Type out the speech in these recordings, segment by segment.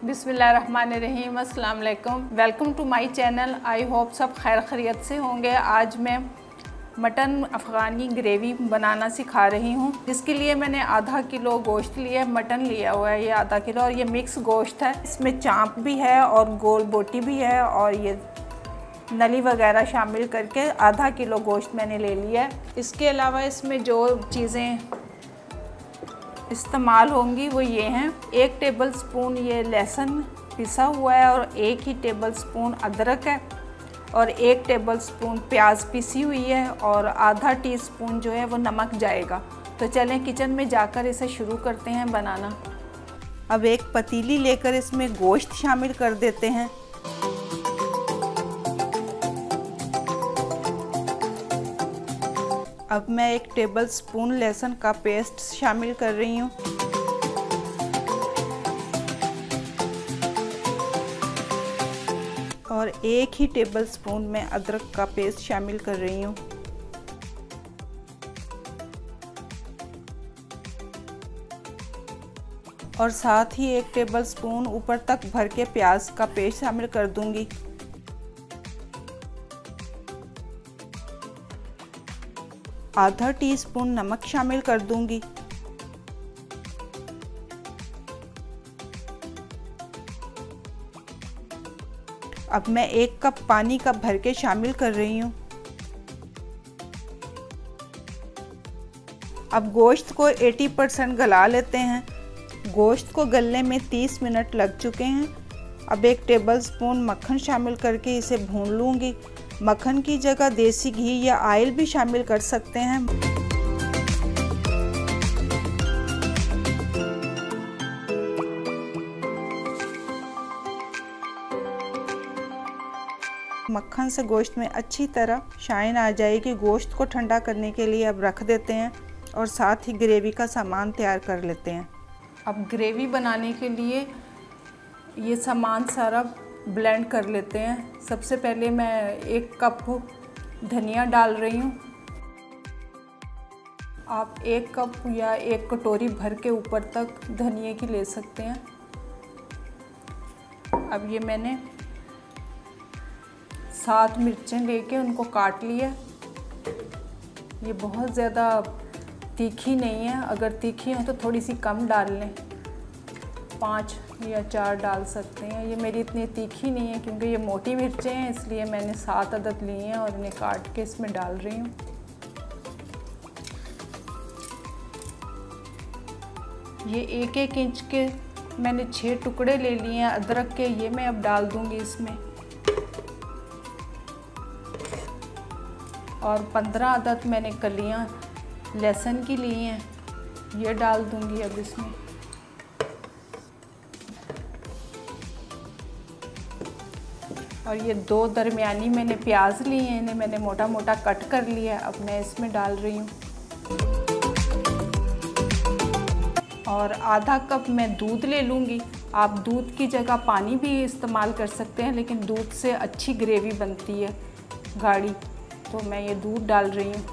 बिस्मिल्लाहिर्रहमानिर्रहीम, अस्सलाम वालेकुम। Welcome to my channel. I hope सब खैर खैरियत से होंगे। आज मैं मटन अफ़गानी ग्रेवी बनाना सिखा रही हूँ। इसके लिए मैंने आधा किलो गोश्त लिया है, मटन लिया हुआ है ये आधा किलो, और ये मिक्स गोश्त है। इसमें चाँप भी है और गोल बोटी भी है और ये नली वगैरह शामिल करके आधा किलो गोश्त मैंने ले लिया है। इसके अलावा इसमें जो चीज़ें इस्तेमाल होंगी वो ये हैं। 1 टेबल स्पून ये लहसुन पिसा हुआ है और 1 ही टेबल स्पून अदरक है और 1 टेबल स्पून प्याज पिसी हुई है और आधा टीस्पून जो है वो नमक जाएगा। तो चलें किचन में जाकर इसे शुरू करते हैं बनाना। अब एक पतीली लेकर इसमें गोश्त शामिल कर देते हैं। अब मैं 1 टेबल स्पून लहसुन का पेस्ट शामिल कर रही हूँ और 1 ही टेबल स्पून मैं अदरक का पेस्ट शामिल कर रही हूँ। और साथ ही 1 टेबल स्पून ऊपर तक भर के प्याज का पेस्ट शामिल कर दूंगी। आधा टीस्पून नमक शामिल कर दूंगी। अब मैं 1 कप पानी का भर के शामिल कर रही हूँ। अब गोश्त को 80% गला लेते हैं। गोश्त को गलने में 30 मिनट लग चुके हैं। अब 1 टेबल स्पून मक्खन शामिल करके इसे भून लूँगी। मक्खन की जगह देसी घी या ऑयल भी शामिल कर सकते हैं। मक्खन से गोश्त में अच्छी तरह शाइन आ जाएगी। गोश्त को ठंडा करने के लिए अब रख देते हैं और साथ ही ग्रेवी का सामान तैयार कर लेते हैं। अब ग्रेवी बनाने के लिए ये सामान सारा ब्लेंड कर लेते हैं। सबसे पहले मैं 1 कप धनिया डाल रही हूँ। आप 1 कप या 1 कटोरी भर के ऊपर तक धनिया की ले सकते हैं। अब ये मैंने 7 मिर्चें लेके उनको काट लिया। ये बहुत ज़्यादा तीखी नहीं है, अगर तीखी हो तो थोड़ी सी कम डाल लें, 5 या 4 डाल सकते हैं। ये मेरी इतनी तीखी नहीं है क्योंकि ये मोटी मिर्चें हैं, इसलिए मैंने 7 अदद ली हैं और इन्हें काट के इसमें डाल रही हूँ। ये 1-1 इंच के मैंने 6 टुकड़े ले लिए हैं अदरक के, ये मैं अब डाल दूँगी इसमें। और 15 अदद मैंने कलियाँ लहसुन की ली हैं, ये डाल दूँगी अब इसमें। और ये 2 दरमियानी मैंने प्याज लिए हैं, इन्हें मैंने मोटा मोटा कट कर लिया है, अब मैं इसमें डाल रही हूँ। और आधा कप मैं दूध ले लूँगी। आप दूध की जगह पानी भी इस्तेमाल कर सकते हैं, लेकिन दूध से अच्छी ग्रेवी बनती है गाढ़ी, तो मैं ये दूध डाल रही हूँ।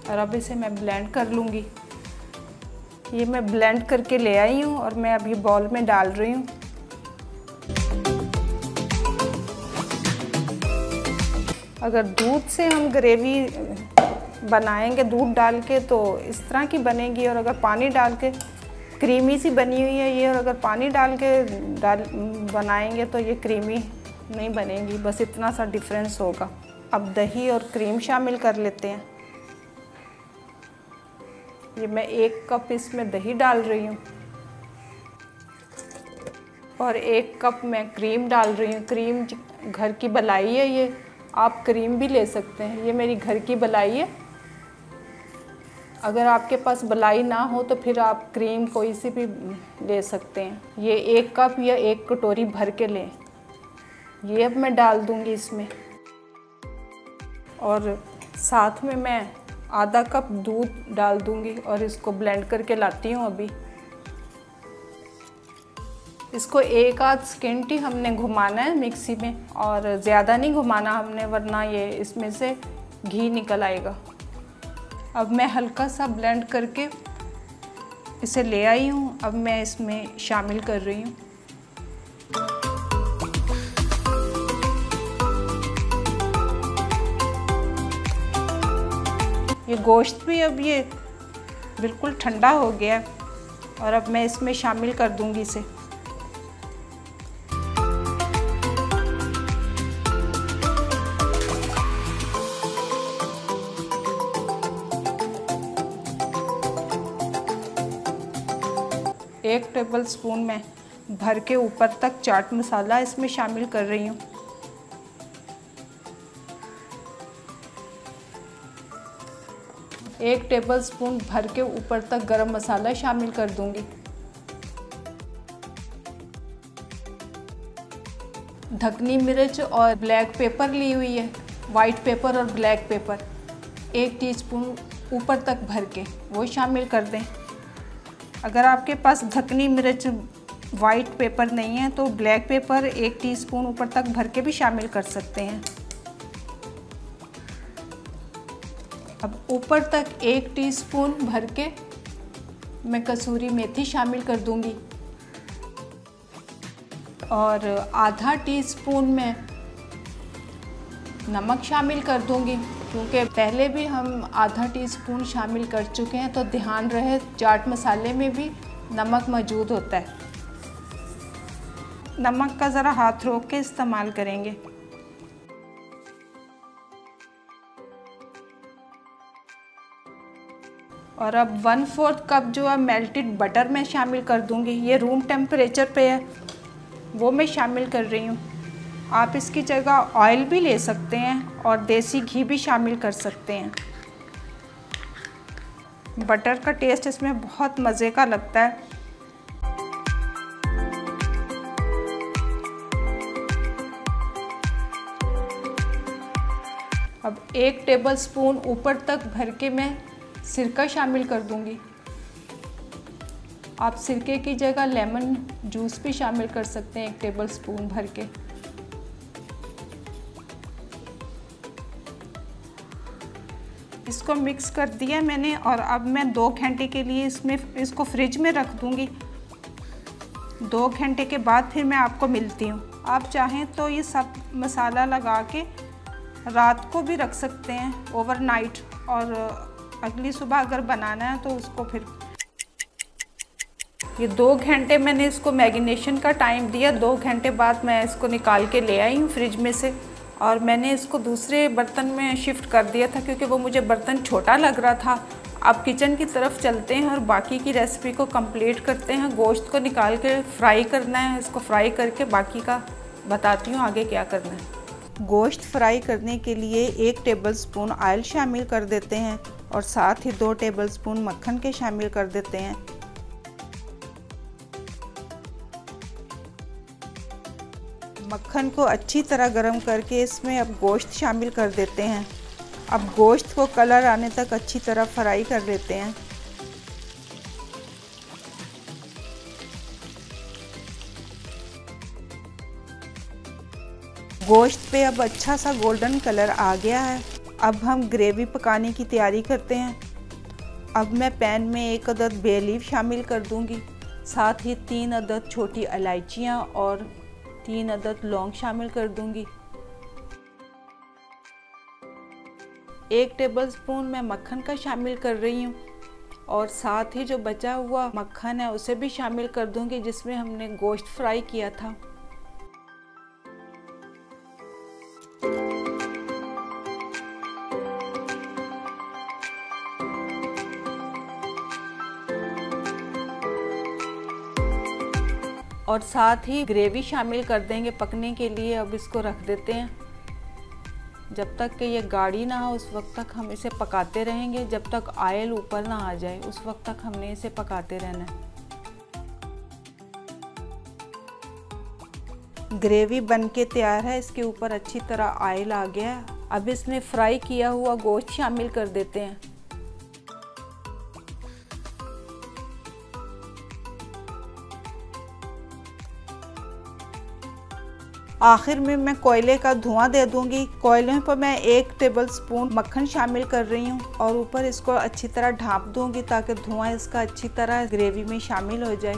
और अब इसे मैं ब्लेंड कर लूँगी। ये मैं ब्लेंड करके ले आई हूँ और मैं अभी बाउल में डाल रही हूँ। अगर दूध से हम ग्रेवी बनाएंगे दूध डाल के तो इस तरह की बनेगी, और अगर पानी डाल के क्रीमी सी बनी हुई है ये, और अगर पानी डाल के बनाएंगे तो ये क्रीमी नहीं बनेगी, बस इतना सा डिफरेंस होगा। अब दही और क्रीम शामिल कर लेते हैं। ये मैं 1 कप इसमें दही डाल रही हूँ और 1 कप मैं क्रीम डाल रही हूँ। क्रीम घर की बलाई है, ये आप क्रीम भी ले सकते हैं, ये मेरी घर की बलाई है। अगर आपके पास बलाई ना हो तो फिर आप क्रीम कोई सी भी ले सकते हैं। ये 1 कप या 1 कटोरी भर के लें। ये अब मैं डाल दूँगी इसमें, और साथ में मैं आधा कप दूध डाल दूँगी और इसको ब्लेंड करके लाती हूँ अभी। इसको 1 आध सेकंड ही हमने घुमाना है मिक्सी में, और ज़्यादा नहीं घुमाना हमने, वरना ये इसमें से घी निकल आएगा। अब मैं हल्का सा ब्लेंड करके इसे ले आई हूँ, अब मैं इसमें शामिल कर रही हूँ। ये गोश्त भी अब ये बिल्कुल ठंडा हो गया और अब मैं इसमें शामिल कर दूंगी इसे। एक टेबल स्पून में भर के ऊपर तक चाट मसाला इसमें शामिल कर रही हूँ। एक टेबल स्पून भर के ऊपर तक गरम मसाला शामिल कर दूंगी। धकनी मिर्च और ब्लैक पेपर ली हुई है, वाइट पेपर और ब्लैक पेपर 1 टीस्पून ऊपर तक भर के वो शामिल कर दें। अगर आपके पास धकनी मिर्च वाइट पेपर नहीं है तो ब्लैक पेपर 1 टीस्पून ऊपर तक भर के भी शामिल कर सकते हैं। अब ऊपर तक 1 टीस्पून भर के मैं कसूरी मेथी शामिल कर दूंगी और आधा टीस्पून में नमक शामिल कर दूंगी, क्योंकि पहले भी हम आधा टीस्पून शामिल कर चुके हैं, तो ध्यान रहे चाट मसाले में भी नमक मौजूद होता है। नमक का ज़रा हाथ रोक के इस्तेमाल करेंगे। और अब 1/4 कप जो है मेल्टेड बटर मैं शामिल कर दूंगी। ये रूम टेम्परेचर पे है, वो मैं शामिल कर रही हूँ। आप इसकी जगह ऑयल भी ले सकते हैं और देसी घी भी शामिल कर सकते हैं। बटर का टेस्ट इसमें बहुत मज़े का लगता है। अब 1 टेबल स्पून ऊपर तक भर के मैं सिरका शामिल कर दूंगी। आप सिरके की जगह लेमन जूस भी शामिल कर सकते हैं 1 टेबल स्पून भर के। इसको मिक्स कर दिया मैंने और अब मैं 2 घंटे के लिए इसको फ्रिज में रख दूंगी। 2 घंटे के बाद फिर मैं आपको मिलती हूँ। आप चाहें तो ये सब मसाला लगा के रात को भी रख सकते हैं ओवरनाइट, और अगली सुबह अगर बनाना है तो उसको फिर ये 2 घंटे मैंने इसको मैरिनेशन का टाइम दिया। 2 घंटे बाद मैं इसको निकाल के ले आई हूँ फ्रिज में से, और मैंने इसको दूसरे बर्तन में शिफ्ट कर दिया था क्योंकि वो मुझे बर्तन छोटा लग रहा था। अब किचन की तरफ चलते हैं और बाकी की रेसिपी को कंप्लीट करते हैं। गोश्त को निकाल के फ्राई करना है, इसको फ्राई करके बाकी का बताती हूँ आगे क्या करना है। गोश्त फ्राई करने के लिए 1 टेबल स्पून ऑयल शामिल कर देते हैं और साथ ही 2 टेबल स्पून मक्खन के शामिल कर देते हैं। मक्खन को अच्छी तरह गर्म करके इसमें अब गोश्त शामिल कर देते हैं। अब गोश्त को कलर आने तक अच्छी तरह फ्राई कर लेते हैं। गोश्त पे अब अच्छा सा गोल्डन कलर आ गया है। अब हम ग्रेवी पकाने की तैयारी करते हैं। अब मैं पैन में 1 अदद बे लीफ शामिल कर दूंगी, साथ ही 3 अदद छोटी इलायचियाँ और 3 अदद लौंग शामिल कर दूंगी। 1 टेबल स्पून मैं मक्खन का शामिल कर रही हूँ और साथ ही जो बचा हुआ मक्खन है उसे भी शामिल कर दूंगी जिसमें हमने गोश्त फ्राई किया था। और साथ ही ग्रेवी शामिल कर देंगे पकने के लिए। अब इसको रख देते हैं। जब तक कि ये गाढ़ी ना हो उस वक्त तक हम इसे पकाते रहेंगे, जब तक ऑयल ऊपर ना आ जाए उस वक्त तक हमने इसे पकाते रहना है। ग्रेवी बनके तैयार है, इसके ऊपर अच्छी तरह ऑयल आ गया है। अब इसमें फ्राई किया हुआ गोश्त शामिल कर देते हैं। आखिर में मैं कोयले का धुआं दे दूंगी। कोयले पर मैं 1 टेबलस्पून मक्खन शामिल कर रही हूँ और ऊपर इसको अच्छी तरह ढाँप दूंगी ताकि धुआं इसका अच्छी तरह ग्रेवी में शामिल हो जाए।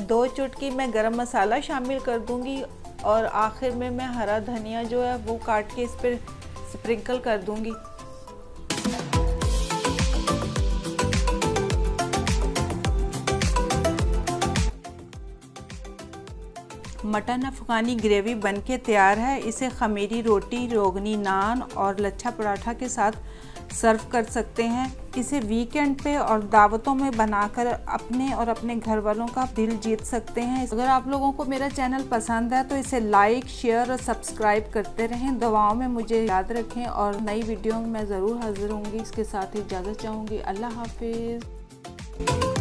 दो चुटकी मैं गरम मसाला शामिल कर दूंगी और आखिर में मैं हरा धनिया जो है वो काट के इस पर स्प्रिंकल कर दूंगी। मटन अफ़गानी ग्रेवी बनके तैयार है। इसे खमीरी रोटी, रोगनी नान और लच्छा पराठा के साथ सर्व कर सकते हैं। इसे वीकेंड पे और दावतों में बनाकर अपने और अपने घर वालों का दिल जीत सकते हैं। अगर आप लोगों को मेरा चैनल पसंद है तो इसे लाइक, शेयर और सब्सक्राइब करते रहें। दुआओं में मुझे याद रखें और नई वीडियो में मैं ज़रूर हाजिर होंगी। इसके साथ ही इजाज़त चाहूँगी। अल्लाह हाफिज़।